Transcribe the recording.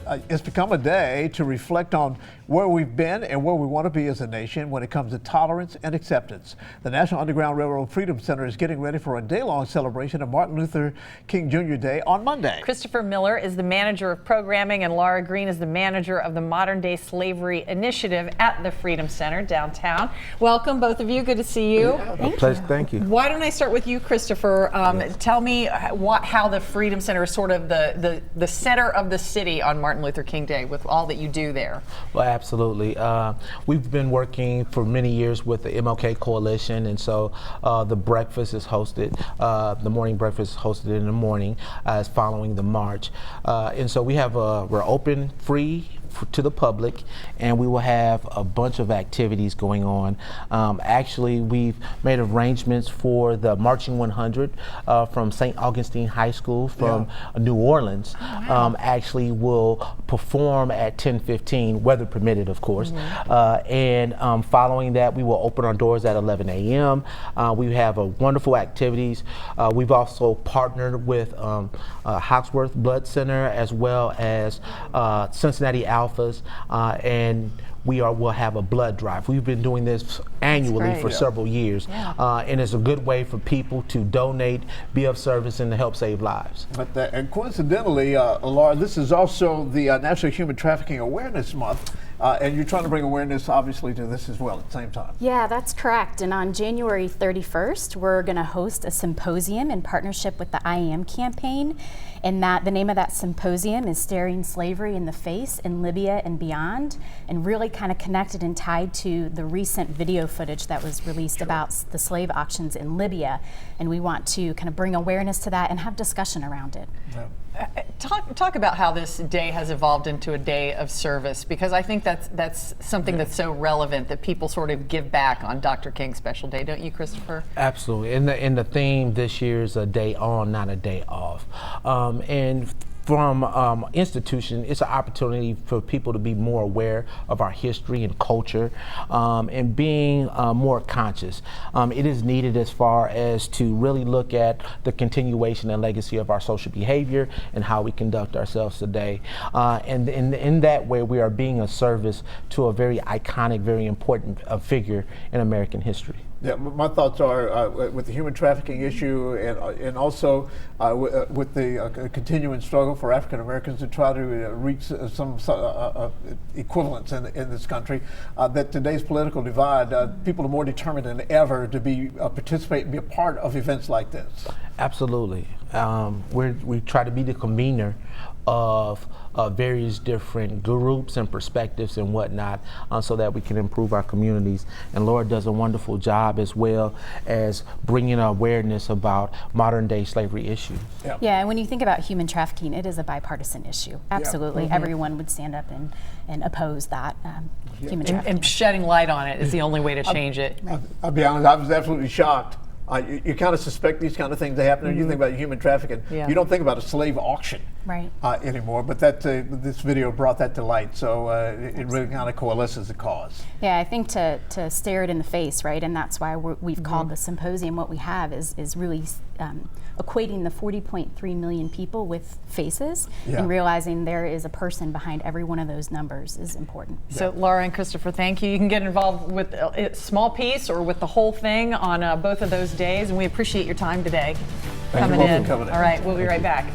it's become a day to reflect on where we've been and where we want to be as a nation when it comes to tolerance and acceptance. The National Underground Railroad Freedom Center is getting ready for a day-long celebration of Martin Luther King Jr. Day on Monday. Christopher Miller is the manager of programming, and Lara Green is the manager of the Modern Day Slavery Initiative at the Freedom Center downtown. Welcome, both of you. Good to see you. Thank you. Why don't I start with you, Christopher? Tell me how the Freedom Center is sort of the center of the city on Martin Luther King Day with all that you do there. Well, absolutely. We've been working for many years with the MLK Coalition, and so the breakfast is hosted, the morning breakfast is hosted in the morning as following the march. And so we're open, free to the public, and we will have a bunch of activities going on. Actually, we've made arrangements for the Marching 100 from St. Augustine High School from New Orleans. Actually will perform at 10:15, weather permitted, of course. And following that, we will open our doors at 11 a.m. We have wonderful activities. We've also partnered with Hawksworth Blood Center as well as Cincinnati Alphas, and we'll have a blood drive. We've been doing this annually for several years, and it's a good way for people to donate, be of service, and to help save lives. But and coincidentally, Lara, this is also the National Human Trafficking Awareness Month, and you're trying to bring awareness, obviously, to this as well at the same time. Yeah, that's correct. And on January 31st, we're going to host a symposium in partnership with the I Am campaign. And the name of that symposium is Staring Slavery in the Face in Libya and Beyond, and really kind of connected and tied to the recent video footage that was released about the slave auctions in Libya. And we want to kind of bring awareness to that and have discussion around it. Talk about how this day has evolved into a day of service, because I think that's something that's so relevant that people sort of give back on Dr. King's special day, don't you, Christopher? Absolutely. And the theme this year is a day on, not a day off. And from institution, it's an opportunity for people to be more aware of our history and culture, and being more conscious. It is needed as far as to really look at the continuation and legacy of our social behavior and how we conduct ourselves today. And in that way, we are being of service to a very iconic, very important figure in American history. Yeah, my thoughts are with the human trafficking issue, and also with the continuing struggle for African Americans to try to reach some equivalence in this country, that today's political divide, people are more determined than ever to participate and be a part of events like this. Absolutely. We try to be the convener of various different groups and perspectives and whatnot, so that we can improve our communities. And Laura does a wonderful job as well as bringing awareness about modern day slavery issues. Yeah, and when you think about human trafficking, it is a bipartisan issue. Absolutely. Everyone would stand up and oppose that human trafficking. And shedding light on it is the only way to change it. I'll be honest, I was absolutely shocked. You kind of suspect these kind of things to happen. You think about human trafficking. You don't think about a slave auction anymore, but this video brought that to light, so it really kind of coalesces the cause. Yeah, I think to stare it in the face, right, and that's why we've called the symposium. What we have is really equating the 40.3 million people with faces, and realizing there is a person behind every one of those numbers is important. So Lara and Christopher, thank you. You can get involved with a small piece or with the whole thing on both of those days, and we appreciate your time today coming in. All right, we'll be right back.